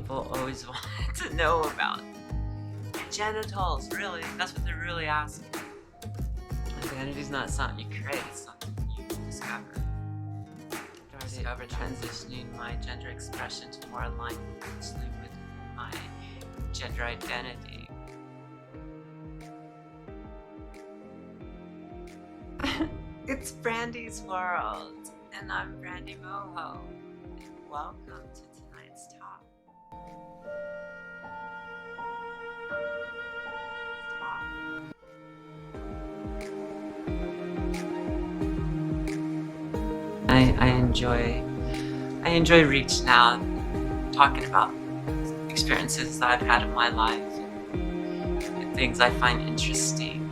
People always want to know about your genitals, really. That's what they're really asking. Identity's not something you create, it's something you discover. Started transitioning my gender expression to more align closely with my gender identity. It's Brandi's world, and I'm Brandi MoHo. Welcome to tonight's talk. I enjoy reaching out, talking about experiences that I've had in my life and things I find interesting.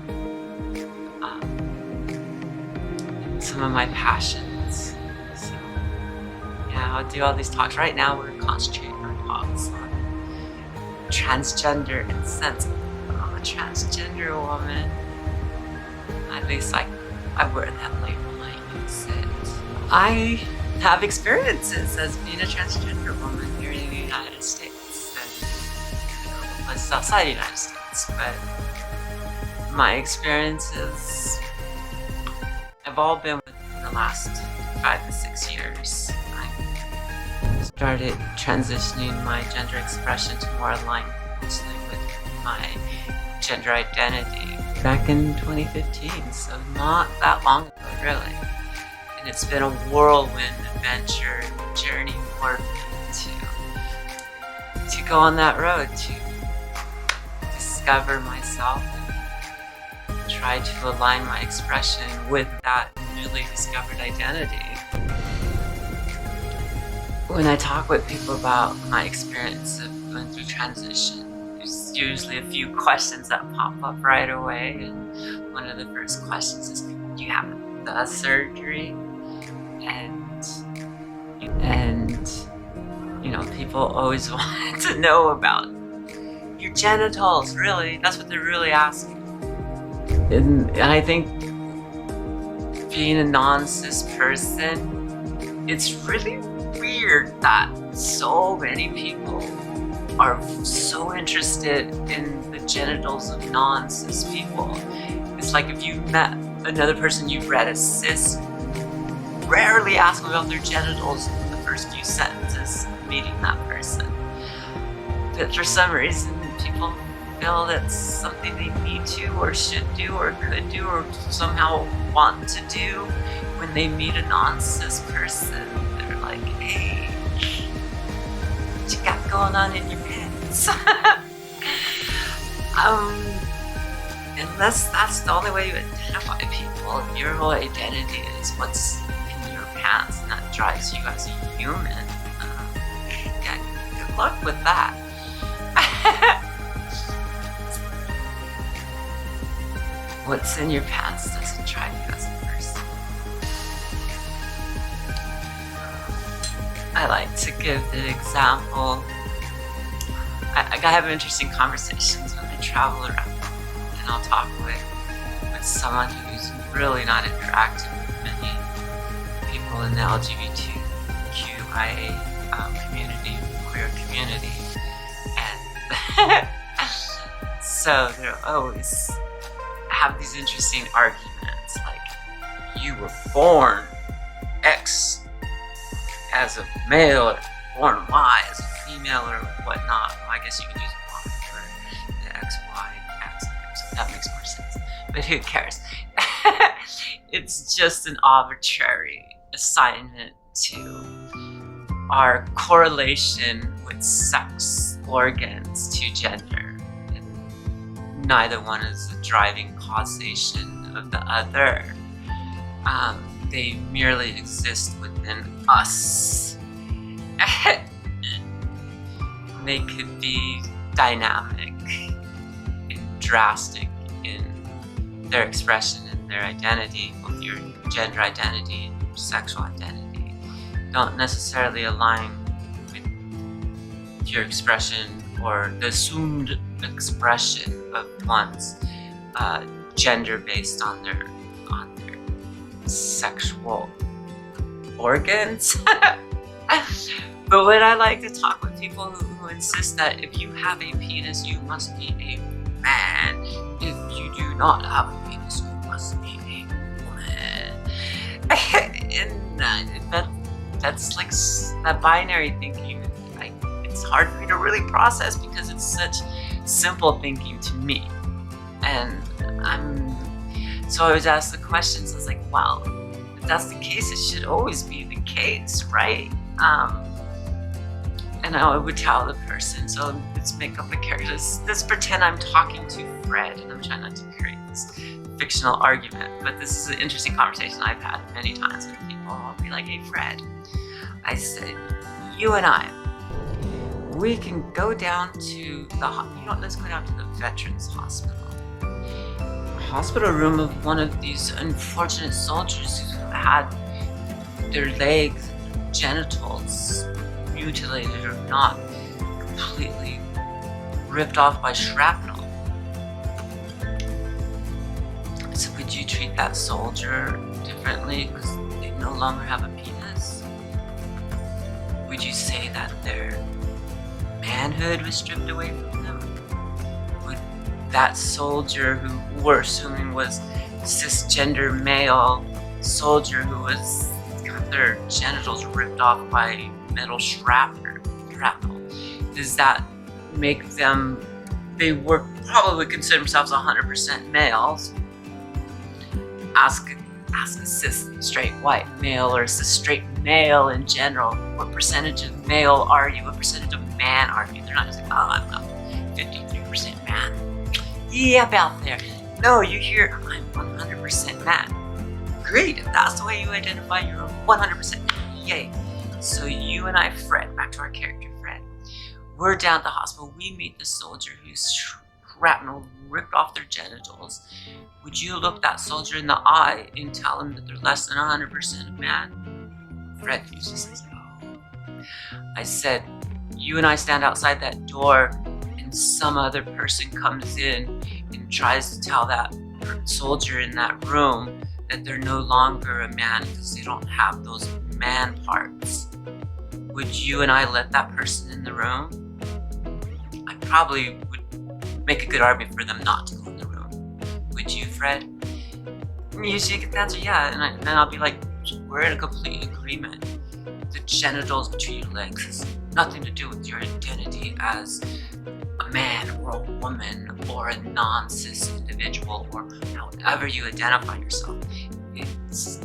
Some of my passions. So yeah, I'll do all these talks. Right now we're concentrating our talks on transgender in the sense I'm a transgender woman. At least I wear that label, I use it. I have experiences as being a transgender woman here in the United States and places outside the United States, but my experiences have all been within the last 5 to 6 years. I started transitioning my gender expression to more align closely with my gender identity back in 2015, so not that long ago, really. And it's been a whirlwind adventure and journey for me to go on that road, to discover myself and try to align my expression with that newly discovered identity. When I talk with people about my experience of going through transition, there's usually a few questions that pop up right away, and one of the first questions is, do you have the surgery? And you know, people always want to know about your genitals, really. That's what they're really asking. And I think being a non-cis person, it's really weird that so many people are so interested in the genitals of non-cis people. It's like if you met another person you read as cis, rarely ask them about their genitals in the first few sentences of meeting that person. But for some reason, people feel that's something they need to or should do or could do or somehow want to do when they meet a non-cis person. They're like, hey, what you got going on in your pants? Unless that's the only way you identify people, if your whole identity is what's in your pants and that drives you as a human, yeah, good luck with that. What's in your pants doesn't drive you as a person. I like to give the example. I have interesting conversations when I travel around, and I'll talk with someone who's really not interacting with many people in the LGBTQIA community, queer community, and so they'll always have these interesting arguments, like, you were born X as a male, or born Y as a female, or whatnot. Well, I guess you can use Y for the XY aspect, so that makes more sense. But who cares? It's just an arbitrary assignment to our correlation with sex organs to gender. And neither one is a driving causation of the other. They merely exist within us. They could be dynamic and drastic in their expression and their identity, both your gender identity and your sexual identity. Don't necessarily align with your expression or the assumed expression of one's gender based on their sexual organs. But when I like to talk with people who insist that if you have a penis, you must be a man. If you do not have a penis, you must be a woman. And that's like that binary thinking. It's hard for me to really process because it's such simple thinking to me. And so I was asked the questions. I was like, well, if that's the case, it should always be the case, right? And I would tell the person, so let's make up a character. Let's pretend I'm talking to Fred, and I'm trying not to create this fictional argument, but this is an interesting conversation I've had many times with people. I'll be like, hey, Fred, I said, you and I, we can go down to let's go down to the Veterans Hospital. Hospital room of one of these unfortunate soldiers who had their legs, genitals mutilated or not completely ripped off by shrapnel. So would you treat that soldier differently because they no longer have a penis? Would you say that their manhood was stripped away from them? Would that soldier who we're assuming was cisgender male soldier who was got their genitals ripped off by metal shrapnel, does that make them, they were probably consider themselves 100% males? Ask a cis straight white male or cis straight male in general, what percentage of male are you? What percentage of man are you? They're not just like, oh, I'm not 53% man. Yeah, about there. No, you hear, I'm 100% man. Great, if that's the way you identify, you're 100% man. Yay. So you and I, Fred, back to our character, Fred, we're down at the hospital. We meet the soldier whose shrapnel ripped off their genitals. Would you look that soldier in the eye and tell him that they're less than 100% man? Fred just says no. I said, you and I stand outside that door and some other person comes in and tries to tell that soldier in that room that they're no longer a man because they don't have those man parts. Would you and I let that person in the room? I probably would make a good argument for them not to go in the room. Would you, Fred? Usually you get the answer, yeah, and then I'll be like, we're in a complete agreement. The genitals between your legs has nothing to do with your identity as a man or a woman or a non-cis individual or however you identify yourself. It's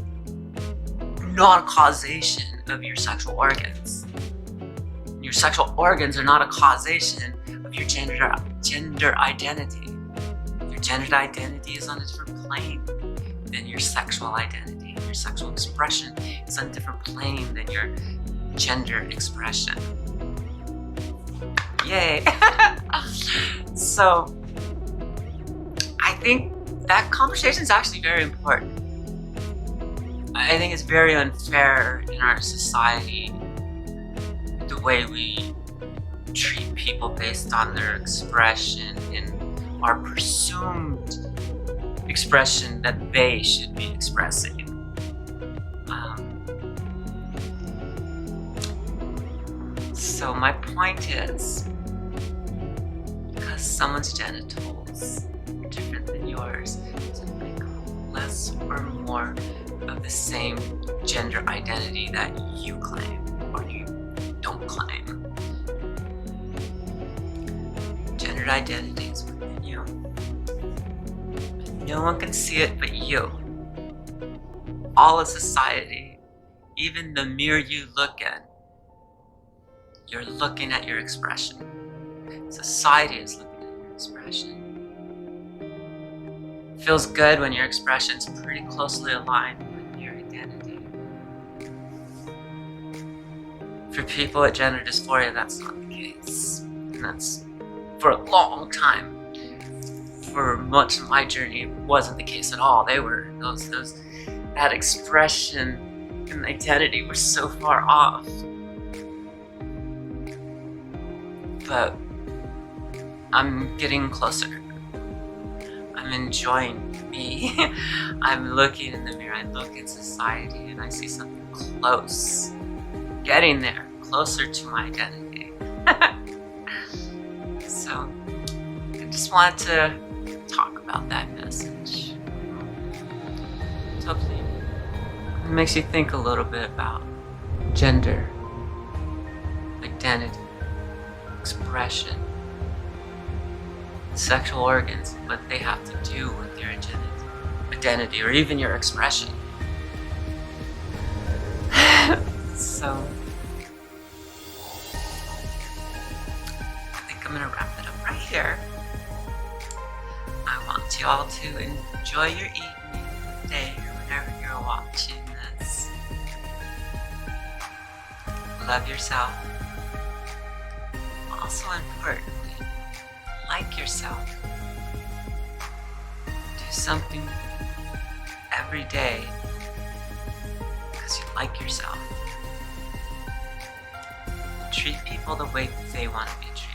not a causation of your sexual organs. Your sexual organs are not a causation of your gender identity. Your gender identity is on a different plane than your sexual identity. Your sexual expression is on a different plane than your gender expression. Yay! So, I think that conversation is actually very important. I think it's very unfair in our society the way we treat people based on their expression and our presumed expression that they should be expressing. So my point is, because someone's genitals are different than yours, does it make less or more of the same gender identity that you claim or you don't claim? Gender identity is within you. No one can see it but you. All of society, even the mirror you look in, you're looking at your expression. Society is looking at your expression. It feels good when your expression's pretty closely aligned with your identity. For people with gender dysphoria, that's not the case. And that's for a long time. For much of my journey, it wasn't the case at all. They were that expression and identity were so far off. But I'm getting closer. I'm enjoying me. I'm looking in the mirror. I look at society and I see something close. Getting there, closer to my identity. So I just wanted to talk about that message. So hopefully it makes you think a little bit about gender, identity, expression, sexual organs, what they have to do with your identity or even your expression. So I think I'm gonna wrap it up right here. I want you all to enjoy your evening, day, or whenever you're watching this. Love yourself. Also importantly, like yourself. Do something every day because you like yourself. Treat people the way they want to be treated.